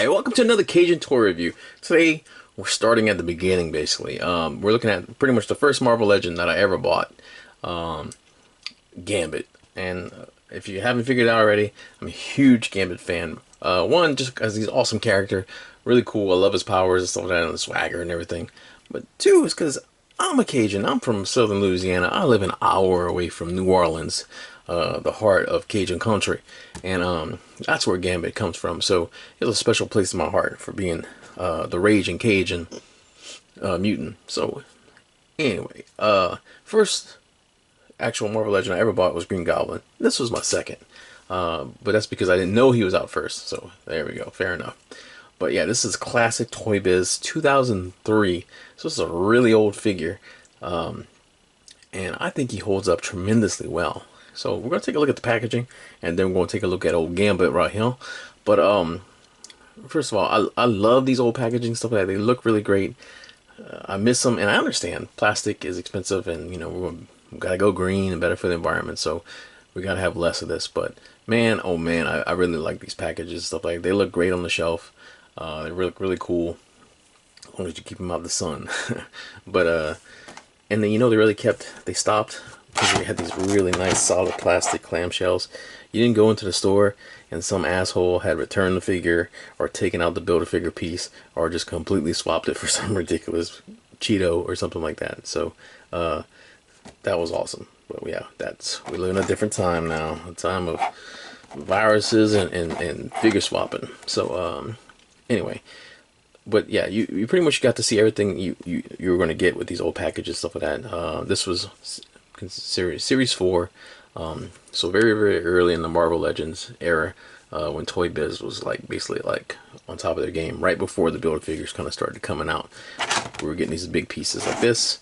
Alright, welcome to another Cajun Toy Review. Today, we're starting at the beginning, basically. We're looking at pretty much the first Marvel Legend that I ever bought, Gambit. And if you haven't figured it out already, I'm a huge Gambit fan. One, just because he's an awesome character, really cool. I love his powers and stuff like that, and the swagger and everything. But two, is because I'm a Cajun. I'm from southern Louisiana. I live an hour away from New Orleans, the heart of Cajun country, and that's where Gambit comes from. So it's a special place in my heart for being the raging Cajun mutant. So anyway, first actual Marvel Legend I ever bought was Green Goblin. This was my second, but that's because I didn't know he was out first. So there we go, fair enough. But yeah, this is classic Toybiz 2003. So this is a really old figure, and I think he holds up tremendously well. So we're gonna take a look at the packaging, and then we're gonna take a look at old Gambit right here. But first of all, I love these old packaging stuff like that. They look really great. I miss them, and I understand plastic is expensive, and you know we gotta go green and better for the environment. So we gotta have less of this. But man, oh man, I really like these packages and stuff like that. They look great on the shelf. They look really cool, as long as you keep them out of the sun. But and then they stopped because they had these really nice solid plastic clamshells. You didn't go into the store and some asshole had returned the figure or taken out the Build-A-Figure piece or just completely swapped it for some ridiculous Cheeto or something like that. So that was awesome. But yeah, we live in a different time now, a time of viruses and figure swapping. So anyway, but yeah, you pretty much got to see everything you were going to get with these old packages, stuff like that. This was series 4, so very early in the Marvel Legends era, when Toybiz was basically on top of their game, right before the Build-A-Figures kind of started coming out. We were getting these big pieces like this.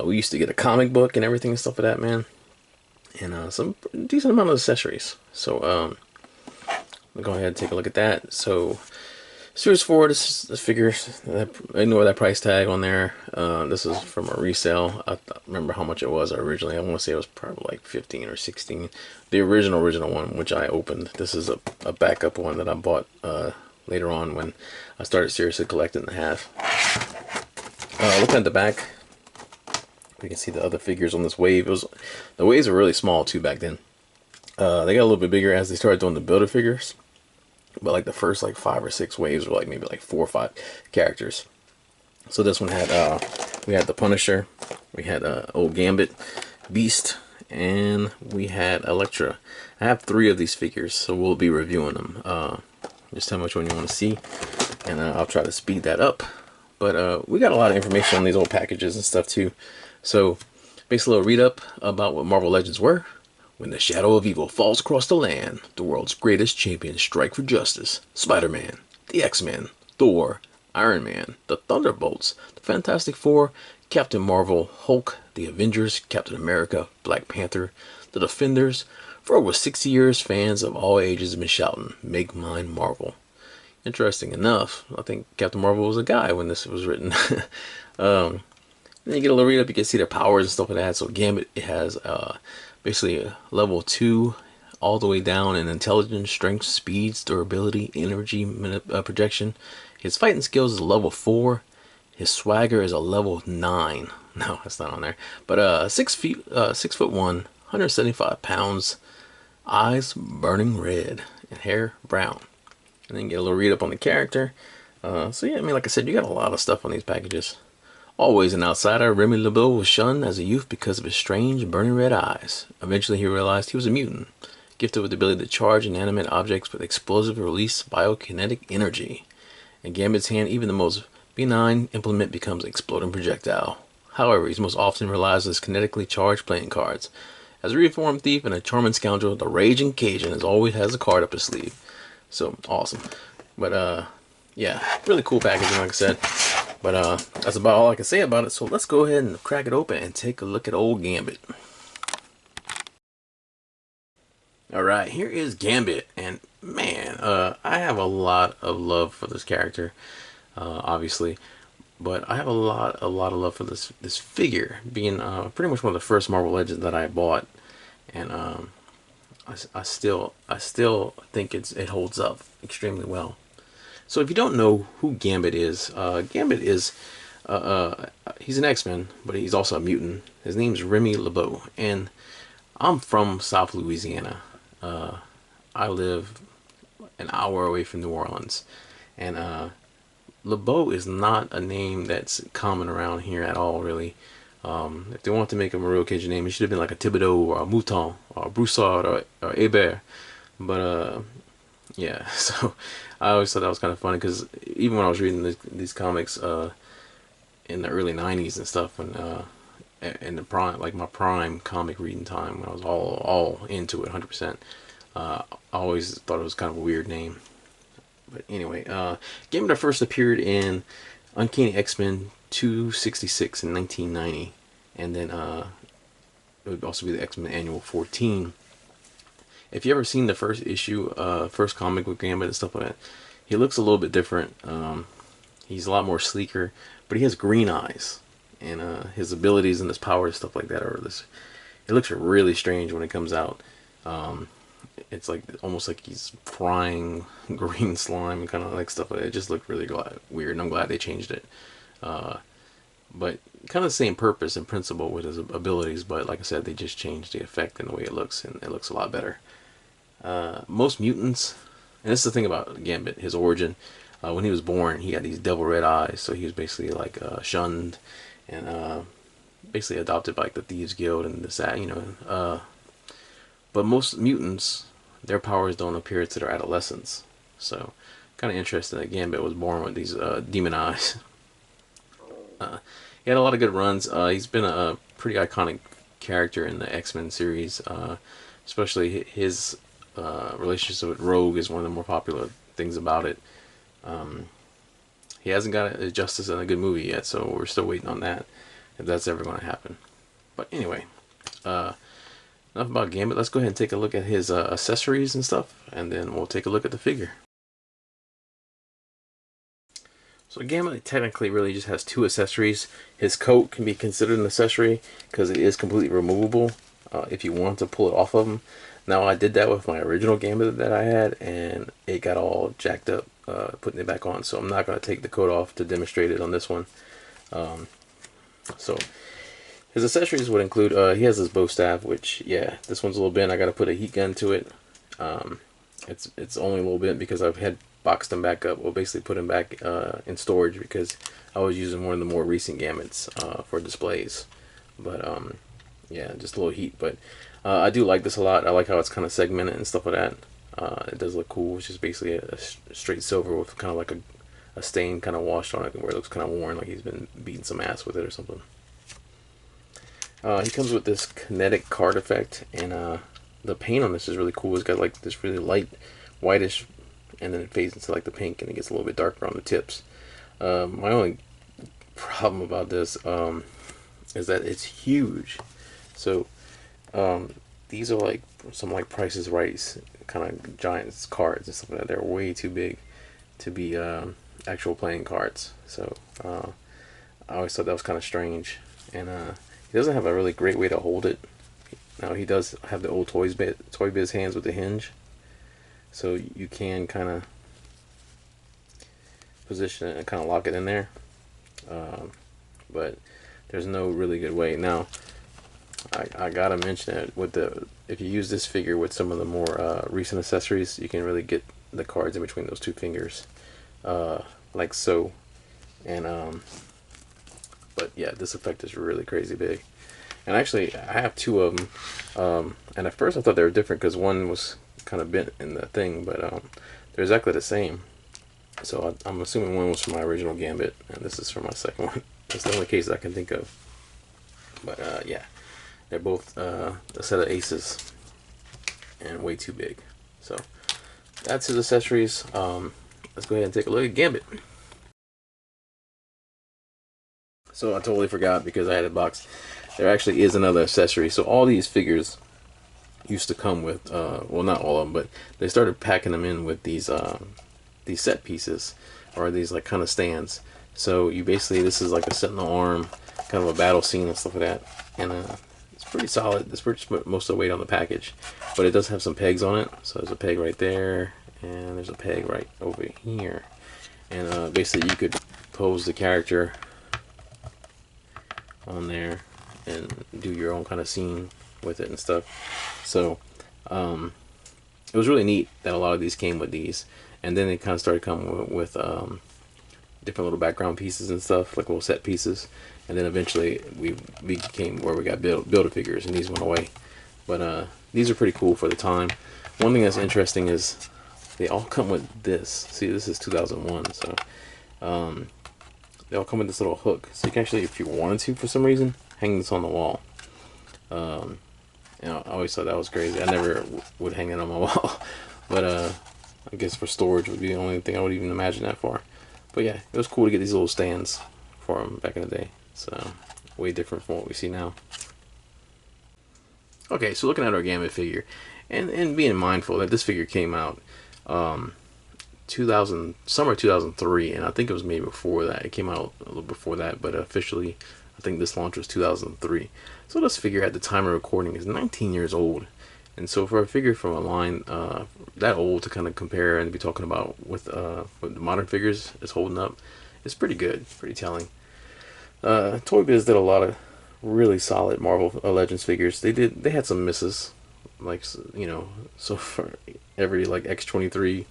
We used to get a comic book and everything and stuff like that, man, and some decent amount of accessories. So we'll go ahead and take a look at that. So Series 4, this is the figure. Ignore that price tag on there. This is from a resale. I remember how much it was originally. I want to say it was probably like 15 or 16. The original one, which I opened. This is a backup one that I bought later on when I started seriously collecting the half. Looking at the back, we can see the other figures on this wave. The waves were really small too back then. They got a little bit bigger as they started doing the Build-A-Figures. But like the first 5 or 6 waves were maybe 4 or 5 characters. So this one had we had the Punisher, we had old Gambit, Beast, and we had Elektra. I have 3 of these figures, so we'll be reviewing them. Just tell me which one you want to see, and I'll try to speed that up. But we got a lot of information on these old packages and stuff too. So basically a read up about what Marvel Legends were. When the shadow of evil falls across the land, the world's greatest champions strike for justice. Spider-Man, the X-Men, Thor, Iron Man, the Thunderbolts, the Fantastic Four, Captain Marvel, Hulk, the Avengers, Captain America, Black Panther, the Defenders. For over 60 years, fans of all ages have been shouting, "Make mine Marvel." Interesting enough, I think Captain Marvel was a guy when this was written. Then you get a little read up, you can see their powers and stuff like that. So Gambit has basically level 2 all the way down in intelligence, strength, speed, durability, energy, projection. His fighting skills is level 4. His swagger is a level 9. No, that's not on there. But 6 foot 1, 175 pounds, eyes burning red, and hair brown. And then get a little read up on the character. So yeah, I mean, like I said, you got a lot of stuff on these packages. Always an outsider, Remy LeBeau was shunned as a youth because of his strange, burning red eyes. Eventually, he realized he was a mutant, gifted with the ability to charge inanimate objects with explosive release biokinetic energy. In Gambit's hand, even the most benign implement becomes an exploding projectile. However, he's most often relies on his kinetically charged playing cards. As a reformed thief and a charming scoundrel, the raging Cajun always has a card up his sleeve. So, awesome. But, yeah, really cool packaging, like I said. But that's about all I can say about it. So let's go ahead and crack it open and take a look at old Gambit. Alright, here is Gambit. And man, I have a lot of love for this character, obviously. But I have a lot of love for this figure, being pretty much one of the first Marvel Legends that I bought. And I still think it holds up extremely well. So if you don't know who Gambit is, he's an X-Men, but he's also a mutant. His name's Remy LeBeau, and I'm from South Louisiana. I live an hour away from New Orleans, and LeBeau is not a name that's common around here at all, really. If they want to make him a real Cajun name, he should have been like a Thibodeau or a Mouton or a Broussard or Hébert. But yeah, so I always thought that was kind of funny because even when I was reading these comics in the early '90s and stuff, when in the prime, like my prime comic reading time, when I was all into it 100%, I always thought it was kind of a weird name. But anyway, Gambit first appeared in Uncanny X-Men 266 in 1990, and then it would also be the X-Men Annual 14. If you ever seen the first issue, first comic with Gambit and stuff like that, he looks a little bit different. He's a lot more sleeker, but he has green eyes, and his abilities and his powers, stuff like that, are this. It looks really strange when it comes out. It's like almost like he's frying green slime and kind of like stuff like that. It just looked really weird, and I'm glad they changed it. But kind of the same purpose and principle with his abilities, but like I said, they just changed the effect and the way it looks, and it looks a lot better. Most mutants, and this is the thing about Gambit, his origin. When he was born, he had these devil red eyes, so he was basically like shunned and basically adopted by like the Thieves Guild and this that, you know. But most mutants, their powers don't appear to their adolescence, so kind of interesting that Gambit was born with these demon eyes. He had a lot of good runs. He's been a pretty iconic character in the X-Men series, especially his relationship with Rogue is one of the more popular things about it. He hasn't got a justice in a good movie yet, so we're still waiting on that, if that's ever going to happen. But anyway, enough about Gambit. Let's go ahead and take a look at his accessories and stuff, and then we'll take a look at the figure. So Gambit technically really just has two accessories. His coat can be considered an accessory because it is completely removable if you want to pull it off of him. Now I did that with my original Gambit that I had, and it got all jacked up putting it back on. So I'm not going to take the coat off to demonstrate it on this one. So his accessories would include, he has his bow staff, which, yeah, this one's a little bent. I got to put a heat gun to it. It's only a little bit because I've had boxed them back up, well, basically put them back in storage because I was using one of the more recent Gambits for displays. But yeah, just a little heat. But I do like this a lot. I like how it's kind of segmented and stuff like that. It does look cool. It's just basically a straight silver with kind of like a stain kind of washed on it where it looks kind of worn, like he's been beating some ass with it or something. He comes with this Kinetic Card effect, and the paint on this is really cool. It's got like this really light whitish, and then it fades into like the pink, and it gets a little bit darker on the tips. My only problem about this is that it's huge. So these are like some like Price is Right kind of giant cards and stuff like that. They're way too big to be actual playing cards. So I always thought that was kind of strange, and he doesn't have a really great way to hold it. Now he does have the old Toybiz hands with the hinge, so you can kind of position it and kind of lock it in there, but there's no really good way. Now I gotta mention it, with if you use this figure with some of the more recent accessories, you can really get the cards in between those two fingers, like so. And but yeah, this effect is really crazy big. And actually, I have two of them. And at first I thought they were different because one was kind of bent in the thing, but they're exactly the same. So I'm assuming one was from my original Gambit, and this is from my second one. That's the only case I can think of. But yeah, they're both a set of aces, and way too big. So that's his accessories. Let's go ahead and take a look at Gambit. So I totally forgot because I had it boxed. There actually is another accessory. So all these figures used to come with, well, not all of them, but they started packing them in with these set pieces, or these like kind of stands. So you basically, this is like a sentinel arm, kind of a battle scene and stuff like that, and it's pretty solid. It's pretty most of the weight on the package, but it does have some pegs on it. So there's a peg right there, and there's a peg right over here. and basically you could pose the character on there and do your own kind of scene with it and stuff. So it was really neat that a lot of these came with these, and then they kind of started coming with different little background pieces and stuff, like little set pieces, and then eventually we became where we got Build-A-Figures, and these went away. But these are pretty cool for the time. One thing that's interesting is they all come with this. See, this is 2001, so they all come with this little hook, so you can actually, if you wanted to for some reason, hang this on the wall. You know, I always thought that was crazy. I never would hang it on my wall, but I guess for storage would be the only thing I would even imagine that for. But yeah, it was cool to get these little stands for them back in the day. So way different from what we see now. Okay, so looking at our Gambit figure, and being mindful that this figure came out summer 2003, and I think it was maybe before that. It came out a little before that, but officially I think this launch was 2003. So this figure at the time of recording is 19 years old. And so for a figure from a line that old to kind of compare and be talking about with the modern figures is holding up, it's pretty good, pretty telling. Toybiz did a lot of really solid Marvel Legends figures. They had some misses, like, you know, so for every like X-23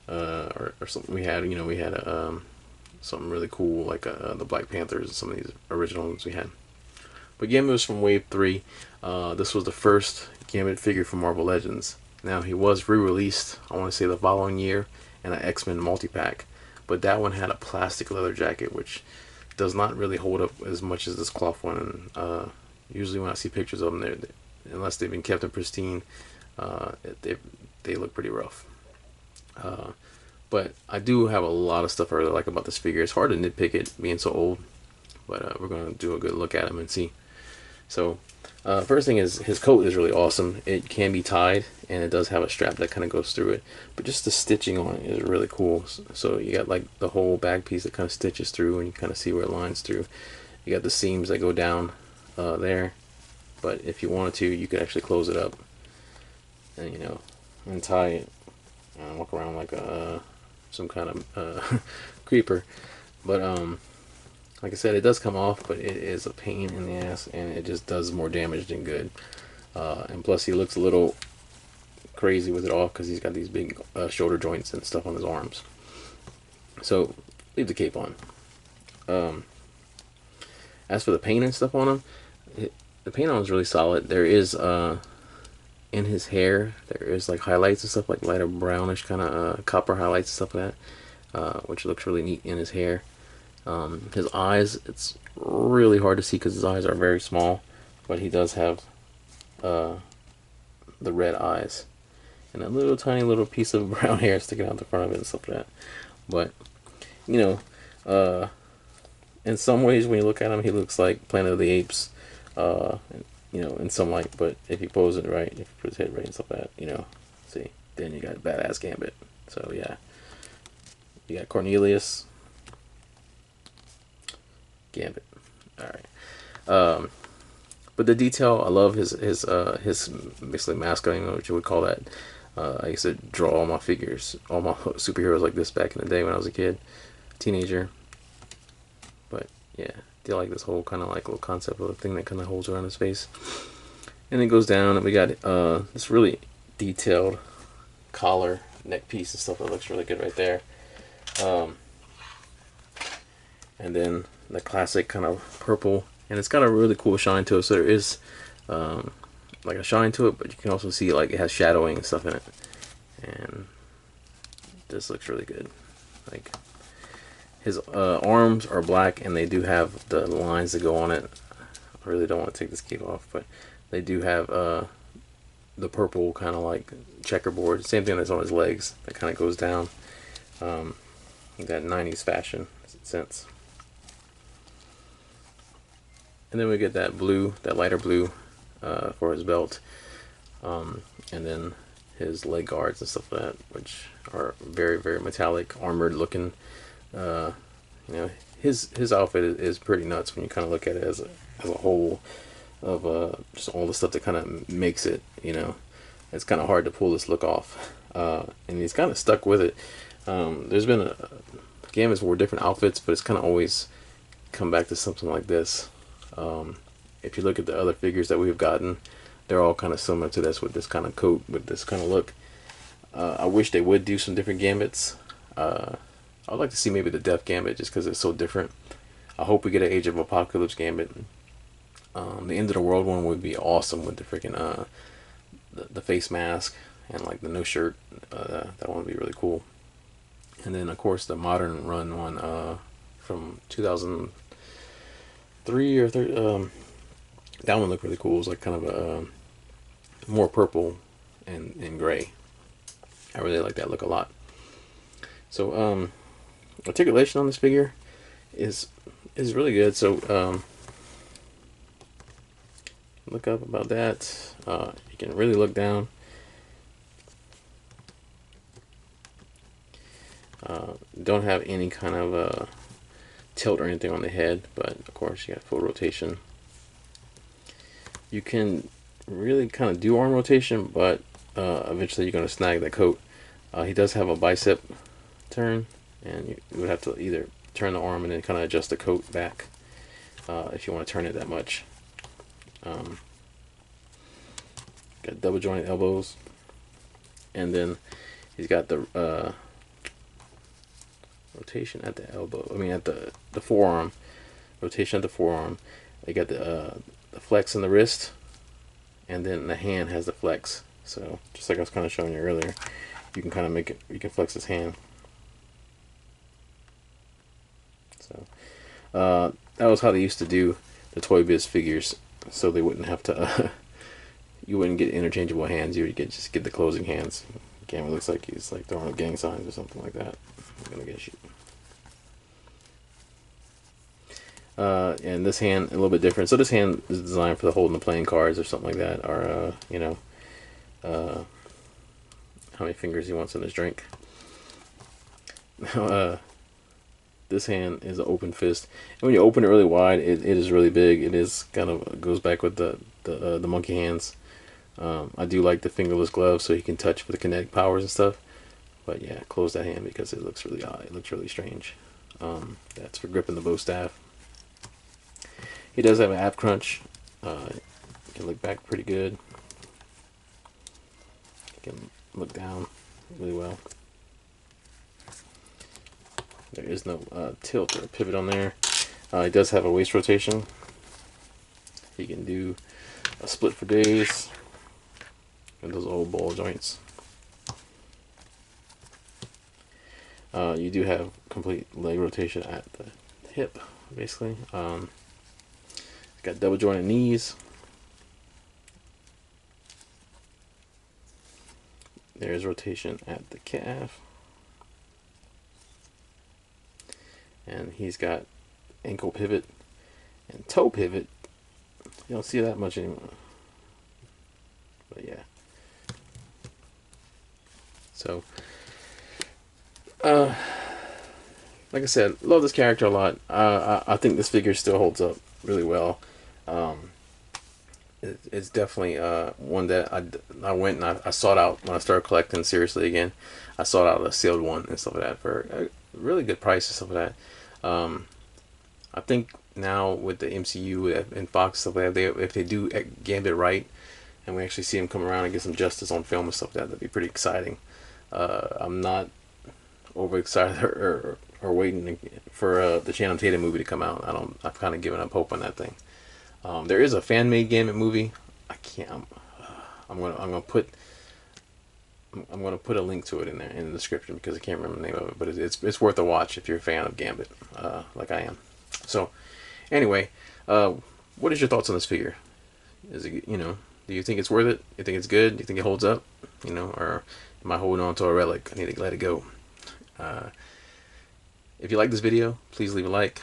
or something we had, you know, we had something really cool like the Black Panthers and some of these original ones we had. But Gambit was from Wave 3. This was the first Gambit figure from Marvel Legends. Now, he was re-released, I want to say the following year, in an X-Men multi-pack. But that one had a plastic leather jacket, which does not really hold up as much as this cloth one. And usually when I see pictures of them, unless they've been kept in pristine, they look pretty rough. But I do have a lot of stuff I really like about this figure. It's hard to nitpick it being so old, but we're going to do a good look at him and see. So first thing is his coat is really awesome. It can be tied, and it does have a strap that kind of goes through it, but just the stitching on it is really cool. So you got like the whole back piece that kind of stitches through, and you kind of see where it lines through. You got the seams that go down there, but if you wanted to, you could actually close it up and, you know, untie it and walk around like some kind of creeper. But like I said, it does come off, but it is a pain in the ass, and it just does more damage than good. And plus, he looks a little crazy with it off because he's got these big shoulder joints and stuff on his arms. So leave the cape on. As for the paint and stuff on him, the paint on him is really solid. There is in his hair, there is like highlights and stuff, like lighter brownish kind of copper highlights and stuff like that, which looks really neat in his hair. His eyes, it's really hard to see because his eyes are very small, but he does have the red eyes and a little tiny little piece of brown hair sticking out the front of it and stuff like that. But you know, in some ways when you look at him, he looks like Planet of the Apes, you know, in some light. But if you pose it right, if you put his head right and stuff like that, you know, see, then you got a badass Gambit. So yeah, you got Cornelius, Gambit. All right. But the detail, I love his basically mascoting, what you would call that. I used to draw all my figures, all my superheroes like this back in the day when I was a kid, teenager. But yeah, I like this whole kind of like little concept of a thing that kind of holds around his face. And it goes down, and we got this really detailed collar, neck piece and stuff that looks really good right there. And then the classic kind of purple, and it's got a really cool shine to it. So there is like a shine to it, but you can also see like it has shadowing and stuff in it, and this looks really good. Like his arms are black, and they do have the lines that go on it. I really don't want to take this cape off, but they do have the purple kind of like checkerboard. Same thing that's on his legs that kind of goes down. That 90s fashion sense. And then we get that blue, that lighter blue for his belt, and then his leg guards and stuff like that, which are very, very metallic, armored looking. You know, his outfit is pretty nuts when you kind of look at it as a whole of just all the stuff that kind of makes it. You know, it's kind of hard to pull this look off, and he's kind of stuck with it. There's been Gambit's wore different outfits, but it's kind of always come back to something like this. If you look at the other figures that we've gotten, they're all kind of similar to this, with this kind of coat, with this kind of look. I wish they would do some different Gambits. I'd like to see maybe the Death Gambit, just because it's so different. I hope we get an Age of Apocalypse Gambit. The End of the World one would be awesome, with the freaking the face mask and like the no shirt. That one would be really cool. And then of course the modern run one from 2003 or 3. That one looked really cool. It was like kind of a more purple and gray. I really like that look a lot. So articulation on this figure is really good. So look up about that. You can really look down. Don't have any kind of tilt or anything on the head, but of course you got full rotation. You can really kind of do arm rotation, but eventually you're going to snag the coat. He does have a bicep turn, and you would have to either turn the arm and then kind of adjust the coat back if you want to turn it that much. Got double jointed elbows, and then he's got the rotation at the elbow. I mean at the forearm. Rotation at the forearm. They got the flex in the wrist, and then the hand has the flex. So just like I was kind of showing you earlier, you can kind of make it. You can flex his hand. So that was how they used to do the Toybiz figures, so they wouldn't have to. You wouldn't get interchangeable hands. You would just get the closing hands. Gambit looks like he's like throwing up gang signs or something like that. I'm gonna get you. And this hand a little bit different. So this hand is designed for the holding the playing cards or something like that, or you know, how many fingers he wants in his drink. Now, this hand is an open fist, and when you open it really wide, it is really big. It is kind of goes back with the monkey hands. I do like the fingerless gloves, so he can touch with the kinetic powers and stuff. But yeah, close that hand because it looks really odd. It looks really strange. That's for gripping the bow staff. He does have an ab crunch. You can look back pretty good. You can look down really well. There is no tilt or pivot on there. He does have a waist rotation. He can do a split for days with those old ball joints. You do have complete leg rotation at the hip, basically. Got double jointed knees. There's rotation at the calf. And he's got ankle pivot and toe pivot. You don't see that much anymore. But yeah. So, like I said, love this character a lot. I think this figure still holds up really well. It's definitely one that I went and I sought out when I started collecting seriously again. I sought out a sealed one and stuff like that for a really good price and stuff like that. I think now with the MCU and Fox stuff like that, if they do Gambit right, and we actually see him come around and get some justice on film and stuff like that, that'd be pretty exciting. I'm not overexcited or waiting for the Channing Tatum movie to come out. I've kind of given up hope on that thing. There is a fan-made Gambit movie. I'm gonna put a link to it in there in the description because I can't remember the name of it, but it's worth a watch if you're a fan of Gambit, like I am. So, anyway, what is your thoughts on this figure? Is it, do you think it's worth it? You think it's good? Do you think it holds up? Or am I holding on to a relic? I need to let it go. If you like this video, please leave a like.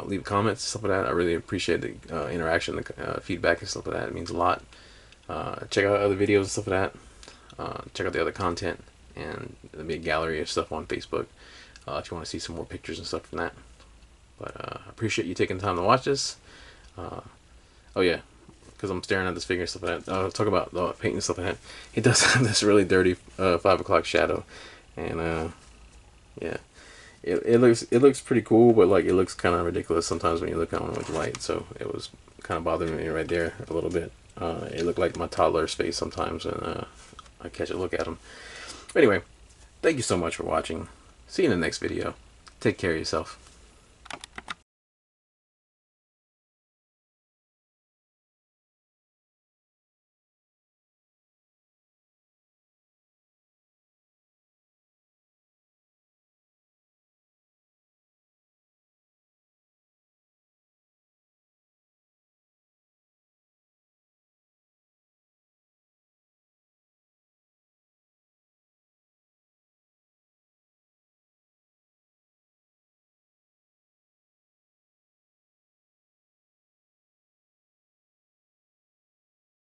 Leave comments, stuff like that. I really appreciate the interaction, the feedback and stuff like that. It means a lot. Check out other videos and stuff like that. Check out the other content, and there'll be a gallery of stuff on Facebook if you want to see some more pictures and stuff from that. But I appreciate you taking the time to watch this. Oh yeah, because I'm staring at this figure and stuff like that. I'll talk about the paint and stuff like that. He does have this really dirty 5 o'clock shadow, and yeah, it looks pretty cool, but like it looks kind of ridiculous sometimes when you look on it with light. So it was kind of bothering me right there a little bit. It looked like my toddler's face sometimes when I catch a look at him. Anyway, thank you so much for watching. See you in the next video. Take care of yourself.